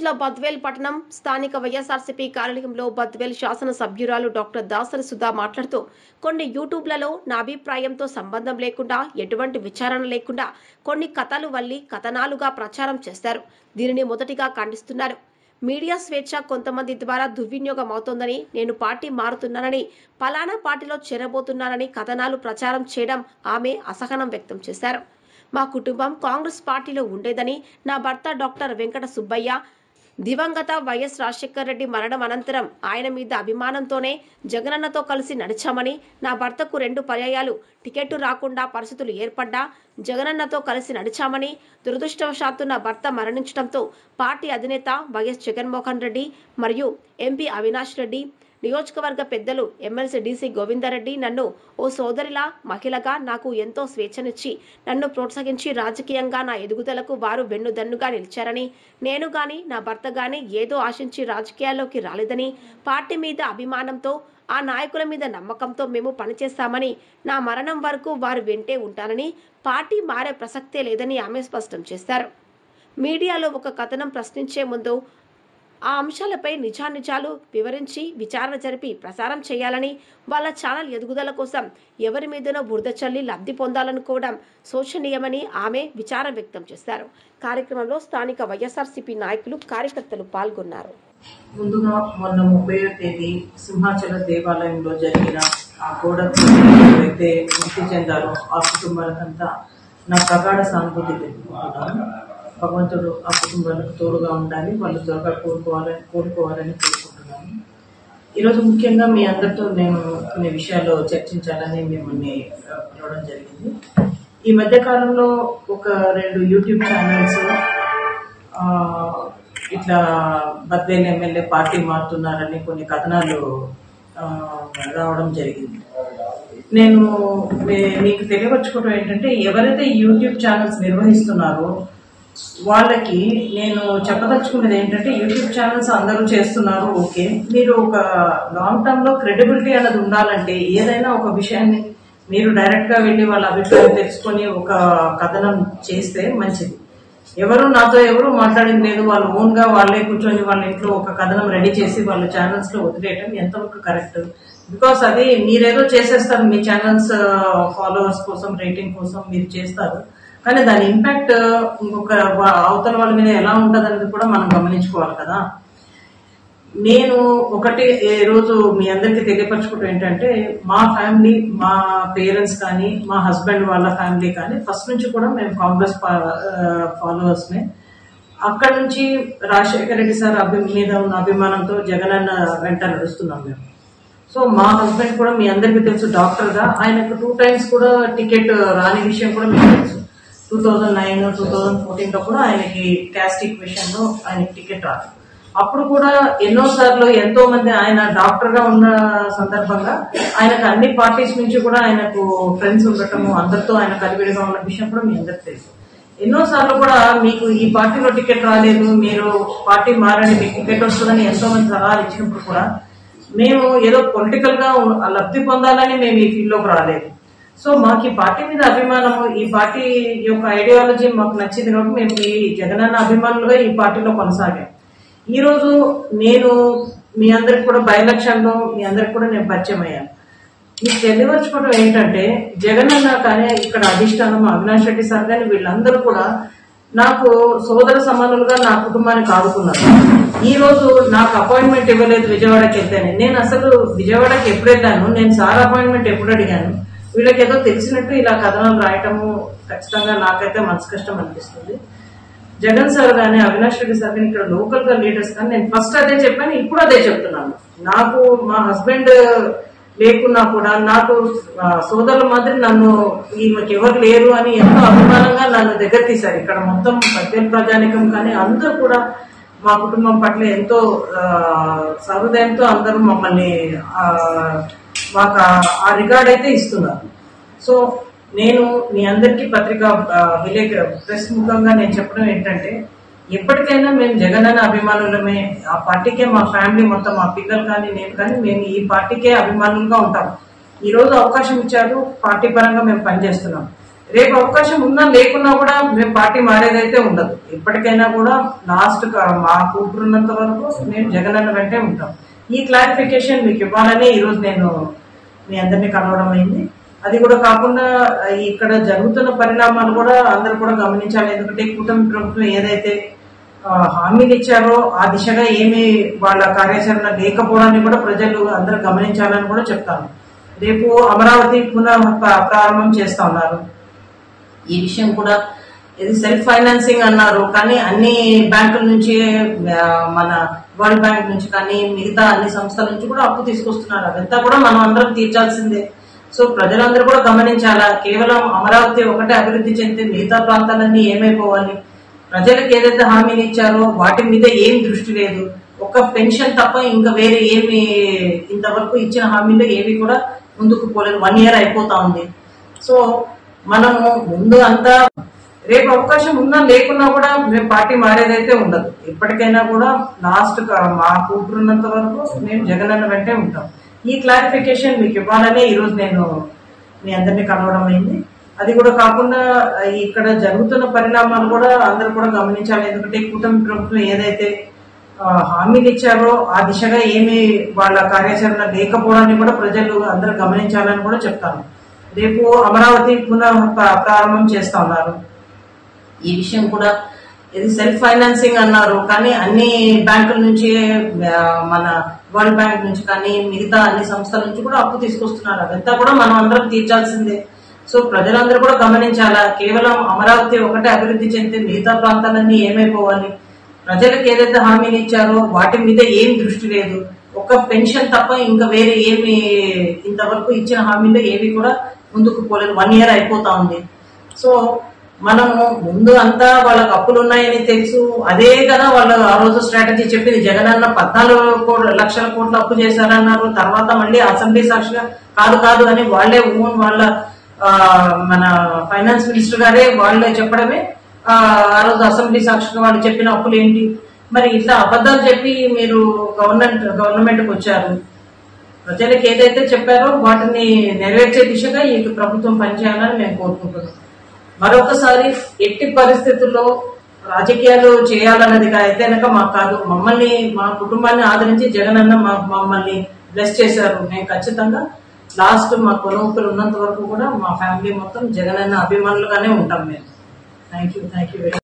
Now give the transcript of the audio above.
జిల్లా బద్వేల్ పట్టణం స్థానిక వైఎస్ఆర్సీపీ కార్యాలయంలో బద్వేల్ శాసన సభ్యురాలు డాక్టర్ దాసరి సుధా మాట్లాడుతూ కొన్ని యూట్యూబ్లలో నా అభిప్రాయంతో సంబంధం లేకుండా ఎటువంటి విచారణ లేకుండా కొన్ని కథలు వల్లి కథనాలుగా ప్రచారం చేస్తారు. దీనిని మొదటిగా ఖండిస్తున్నారు. మీడియా స్వేచ్ఛ కొంతమంది ద్వారా దుర్వినియోగం అవుతోందని, నేను పార్టీ మారుతున్నానని, పలానా పార్టీలో చేరబోతున్నానని కథనాలు ప్రచారం చేయడం ఆమె అసహనం వ్యక్తం చేశారు. మా కుటుంబం కాంగ్రెస్ పార్టీలో ఉండేదని, నా భర్త డాక్టర్ వెంకట సుబ్బయ్య దివంగత వైఎస్ రాజశేఖర్ రెడ్డి మరణం అనంతరం ఆయన మీద అభిమానంతోనే జగనన్నతో కలిసి నడిచామని, నా భర్తకు 2 పర్యాయాలు టికెట్ రాకుండా పరిస్థితులు ఏర్పడ్డా జగనన్నతో కలిసి నడిచామని, దురదృష్టవశాత్తు నా భర్త మరణించడంతో పార్టీ అధినేత వైఎస్ జగన్మోహన్ రెడ్డి మరియు ఎంపీ అవినాష్ రెడ్డి, నియోజకవర్గ పెద్దలు ఎమ్మెల్సీ డీసీ గోవిందరెడ్డి నన్ను ఓ సోదరిలా మహిళగా నాకు ఎంతో స్వేచ్ఛనిచ్చి నన్ను ప్రోత్సహించి రాజకీయంగా నా ఎదుగుదలకు వారు వెన్నుదన్నుగా నిలిచారని, నేను గాని నా భర్త గాని ఏదో ఆశించి రాజకీయాల్లోకి రాలేదని, పార్టీ మీద అభిమానంతో ఆ నాయకుల మీద నమ్మకంతో మేము పనిచేస్తామని, నా మరణం వరకు వారు వెంటే ఉంటానని, పార్టీ మారే ప్రసక్తే లేదని ఆమె స్పష్టం చేశారు. మీడియాలో ఒక కథనం ప్రశ్నించే ముందు ఆ అంశాలపై నిజానిజాలు వివరించి విచారణ జరిపి ప్రసారం చేయాలని, వాళ్ళ ఛానల్ ఎదుగుదల కోసం ఎవరి మీదనో బురద చల్లి లబ్ధి పొందాలనుకోవడం శోచనీయమని ఆమె విచారం వ్యక్తం చేశారు. కార్యక్రమంలో స్థానిక వైఎస్ఆర్సీపీ నాయకులు, కార్యకర్తలు పాల్గొన్నారు. ముందుగా మొన్న 30వ తేదీ సింహాచల దేవాలయంలో జరిగిన ఆ గోడకు అయితే మృతి చెందారో ఆ కుటుంబాలకంతా నా ప్రగాఢ సానుభూతి తెలుపుకుంటున్నాను. భగవంతుడు ఆ కుటుంబాలకు తోడుగా ఉండాలి, వాళ్ళు త్వరగా కోరుకోవాలని కోరుకుంటున్నాను. ఈరోజు ముఖ్యంగా మీ అందరితో నేను కొన్ని విషయాలు చర్చించాలని మిమ్మల్ని పిలవడం జరిగింది. ఈ మధ్య కాలంలో ఒక 2 యూట్యూబ్ ఛానల్స్ ఇట్లా బద్వేల్ ఎమ్మెల్యే పార్టీ మారుతున్నారని కొన్ని కథనాలు రావడం జరిగింది. నేను మీకు తెలియపరచుకోవడం ఏంటంటే, ఎవరైతే యూట్యూబ్ ఛానల్స్ నిర్వహిస్తున్నారో వాళ్ళకి నేను చెప్పదలుచుకున్నది ఏంటంటే, యూట్యూబ్ ఛానల్స్ అందరూ చేస్తున్నారు, ఓకే, మీరు ఒక లాంగ్ టర్మ్ లో క్రెడిబిలిటీ అనేది ఉండాలంటే ఏదైనా ఒక విషయాన్ని మీరు డైరెక్ట్ గా వెళ్ళి వాళ్ళ అభిప్రాయం తెలుసుకొని ఒక కథనం చేస్తే మంచిది. నాతో ఎవరు మాట్లాడింది లేదు, వాళ్ళు ఓన్ గా వాళ్ళే కూర్చొని వాళ్ళ ఇంట్లో ఒక కథనం రెడీ చేసి వాళ్ళ ఛానల్స్ లో వదిలేయటం ఎంతవరకు కరెక్ట్? బికాస్ అది మీరేదో చేసేస్తారు, మీ ఛానల్స్ ఫాలోవర్స్ కోసం, రేటింగ్ కోసం మీరు చేస్తారు, కానీ దాని ఇంపాక్ట్ ఇంకొక అవతల వాళ్ళ మీద ఎలా ఉంటుంది అనేది కూడా మనం గమనించుకోవాలి కదా. నేను ఒకటి రోజు మీ అందరికీ తెలియపరచుకోవడం ఏంటంటే, మా ఫ్యామిలీ, మా పేరెంట్స్ కానీ, మా హస్బెండ్ వాళ్ళ ఫ్యామిలీ కానీ ఫస్ట్ నుంచి కూడా మేము కాంగ్రెస్ ఫాలోవర్స్మే. అక్కడ నుంచి రాజశేఖర రెడ్డి సార్ మీద ఉన్న అభిమానంతో జగనన్న వెంట నడుస్తున్నాం మేము. సో మా హస్బెండ్ కూడా మీ అందరికీ తెలుసు, డాక్టర్ గా ఆయనకు 2 times కూడా టికెట్ రాని విషయం కూడా మీకు తెలుసు. 2009, 2014 లో కూడా ఆయనకి క్యాస్ట్ ఈక్వేషన్ లో ఆయనకి టికెట్ రాదు. అప్పుడు కూడా ఎన్నోసార్లు ఎంతో మంది, ఆయన డాక్టర్ గా ఉన్న సందర్భంగా ఆయనకు అన్ని పార్టీస్ నుంచి కూడా ఆయనకు ఫ్రెండ్స్ ఉండటము, అందరితో ఆయన కలివిడిగా ఉన్న విషయం కూడా మీ అందరికి తెలుసు. ఎన్నోసార్లు కూడా మీకు ఈ పార్టీలో టికెట్ రాలేదు, మీరు పార్టీ మారండి, మీకు టికెట్ వస్తుందని ఎంతో మంది సలహాలు ఇచ్చినప్పుడు కూడా మేము ఏదో పొలిటికల్ గా లబ్ధి పొందాలని మేము ఈ ఫీల్డ్ లోకి రాలేదు. సో మాకు ఈ పార్టీ మీద అభిమానము, ఈ పార్టీ యొక్క ఐడియాలజీ మాకు నచ్చింది కాబట్టి మేము ఈ జగనన్న అభిమానులుగా ఈ పార్టీలో కొనసాగాం. ఈ రోజు నేను మీ అందరికి కూడా బై ఎలక్షన్ లో మీ అందరికి కూడా నేను పరిచయం అయ్యాను. మీకు తెలియవచ్చుకోవడం ఏంటంటే, జగనన్న కానీ ఇక్కడ అధిష్టానం అవినాష్ రెడ్డి సార్ కానీ వీళ్ళందరూ కూడా నాకు సోదర సమానులుగా నా కుటుంబానికి ఆదుకున్నారు. ఈ రోజు నాకు అపాయింట్మెంట్ ఇవ్వలేదు విజయవాడకి వెళ్తేనే. నేను అసలు విజయవాడకి ఎప్పుడు వెళ్ళాను, నేను సార్ అపాయింట్మెంట్ ఎప్పుడు అడిగాను, వీళ్ళకి ఏదో తెలిసినట్టు ఇలా కథనాలు రాయటము ఖచ్చితంగా నాకైతే మనసు కష్టం అనిపిస్తుంది. జగన్ సార్ కానీ, అవినాష్ రెడ్డి సార్ కానీ, ఇక్కడ లోకల్ గా లీడర్స్ కానీ నేను ఫస్ట్ అదే చెప్పాను, ఇప్పుడు అదే చెప్తున్నాను. నాకు మా హస్బెండ్ లేకున్నా కూడా నాకు సోదరుల మాదిరి నన్ను ఈమెకి ఎవరు లేరు అని ఎంతో అభిమానంగా నన్ను దగ్గర తీశారు. ఇక్కడ మొత్తం బద్వేల్ ప్రజానికం కానీ అందరూ కూడా మా కుటుంబం పట్ల ఎంతో సహృదయంతో అందరూ మమ్మల్ని మాకు ఆ రికార్డ్ అయితే ఇస్తున్నారు. సో నేను మీ అందరికీ పత్రికా ప్రెస్ ముఖంగా నేను చెప్పడం ఏంటంటే, ఎప్పటికైనా మేము జగనన్న అభిమానులమే, ఆ పార్టీకే మా ఫ్యామిలీ మొత్తం, మా పిల్లలు కానీ నేను కానీ మేము ఈ పార్టీకే అభిమానులుగా ఉంటాం. ఈ రోజు అవకాశం ఇచ్చారు, పార్టీ పరంగా మేము పనిచేస్తున్నాం. రేపు అవకాశం ఉన్నా లేకున్నా కూడా మేము పార్టీ మారేదైతే ఉండదు. ఎప్పటికైనా కూడా లాస్ట్ మా కూతురున్నంత వరకు మేము జగనన్న వెంటే ఉంటాం. ఈ క్లారిఫికేషన్ మీకు ఇవ్వాలని ఈరోజు నేను మీ అందరినీ కలవడం అయింది. అది కూడా కాకుండా ఇక్కడ జరుగుతున్న పరిణామాలు కూడా అందరూ కూడా గమనించాలి. ఎందుకంటే కూటమి ప్రభుత్వం ఏదైతే హామీలు ఇచ్చారో ఆ దిశగా ఏమి వాళ్ళ కార్యాచరణ లేకపోవడాన్ని కూడా ప్రజలు అందరూ గమనించాలని కూడా చెప్తాను. రేపు అమరావతి పునః ప్రారంభం చేస్తా ఉన్నారు. ఈ విషయం కూడా ఇది సెల్ఫ్ ఫైనాన్సింగ్ అన్నారు, కానీ అన్ని బ్యాంకుల నుంచి, మన వరల్డ్ బ్యాంక్ నుంచి కానీ మిగతా అన్ని సంస్థల నుంచి కూడా అప్పు తీసుకొస్తున్నారు. అదంతా కూడా మనం అందరం తీర్చాల్సిందే. సో ప్రజలందరూ కూడా గమనించాలా. కేవలం అమరావతి ఒకటే అభివృద్ధి చెందితే మిగతా ప్రాంతాలన్నీ ఏమైపోవాలి? ప్రజలకు ఏదైతే హామీలు ఇచ్చారో వాటి మీద ఏం దృష్టి లేదు. ఒక పెన్షన్ తప్ప ఇంకా వేరే ఏమి ఇంతవరకు ఇచ్చిన హామీలు ఏవి కూడా ముందుకు పోలేదు. 1 year అయిపోతా ఉంది. సో మనము ముందు అంతా రేపు అవకాశం ఉన్నా లేకున్నా కూడా మేము పార్టీ మారేదైతే ఉండదు. ఎప్పటికైనా కూడా లాస్ట్ మా కూతురున్నంత వరకు మేము జగనన్న వెంటే ఉంటాం. ఈ క్లారిఫికేషన్ మీకు ఇవ్వాలని ఈరోజు నేను మీ అందరినీ కలవడం అయింది. అది కూడా కాకుండా ఇక్కడ జరుగుతున్న పరిణామాలు కూడా అందరూ కూడా గమనించాలి. ఎందుకంటే కూటమి ప్రభుత్వం ఏదైతే హామీలు ఇచ్చారో ఆ దిశగా ఏమి వాళ్ళ కార్యాచరణ లేకపోవడాన్ని కూడా ప్రజలు అందరూ గమనించాలని కూడా చెప్తాను. రేపు అమరావతి పునః ప్రారంభం చేస్తా ఉన్నారు. ఈ విషయం కూడా ఇది సెల్ఫ్ ఫైనాన్సింగ్ అన్నారు, కానీ అన్ని బ్యాంకుల నుంచి, మన వరల్డ్ బ్యాంక్ నుంచి కానీ మిగతా అన్ని సంస్థల నుంచి కూడా అప్పు తీసుకొస్తున్నారు. అదంతా కూడా మనం అందరం తీర్చాల్సిందే. సో ప్రజలందరూ కూడా గమనించాలా. కేవలం అమరావతి ఒకటే అభివృద్ధి చెందితే మిగతా ప్రాంతాలన్నీ ఏమైపోవాలి? ప్రజలకు ఏదైతే హామీలు ఇచ్చారో వాటి మీద ఏం దృష్టి లేదు. ఒక పెన్షన్ తప్ప ఇంకా వేరే ఏమి ఇంతవరకు ఇచ్చిన హామీలు ఏవి కూడా ముందుకు పోలేదు. 1 year అయిపోతా ఉంది. సో మనము ముందు అంతా వాళ్ళకి అప్పులు ఉన్నాయని తెలుసు. అదే కదా వాళ్ళు ఆ రోజు స్ట్రాటజీ చెప్పింది. జగనన్న 14 లక్షల కోట్ల అప్పు చేశారన్నారు. తర్వాత మళ్ళీ అసెంబ్లీ సాక్షిగా కాదు అని వాళ్లే వాళ్ళ మన ఫైనాన్స్ మినిస్టర్ గారే వాళ్ళే చెప్పడమే ఆ రోజు అసెంబ్లీ సాక్షిగా వాళ్ళు చెప్పిన అప్పులు ఏంటి? మరి ఇట్లా అబద్ధాలు చెప్పి మీరు గవర్నమెంట్కి వచ్చారు. ప్రజలకు ఏదైతే చెప్పారో వాటిని నెరవేర్చే దిశగా ఈ ప్రభుత్వం పనిచేయాలని మేము కోరుకుంటున్నాం. మరొకసారి ఎట్టి పరిస్థితుల్లో రాజకీయాలు చేయాలన్నది అయితే కనుక మాకు కాదు. మమ్మల్ని, మా కుటుంబాన్ని ఆదరించి జగనన్న మమ్మల్ని బ్లెస్ చేశారు. మేము ఖచ్చితంగా లాస్ట్ మా కొనుగోలు ఉన్నంత వరకు కూడా మా ఫ్యామిలీ మొత్తం జగనన్న అభిమానులుగానే ఉంటాం మేము. Thank you very much.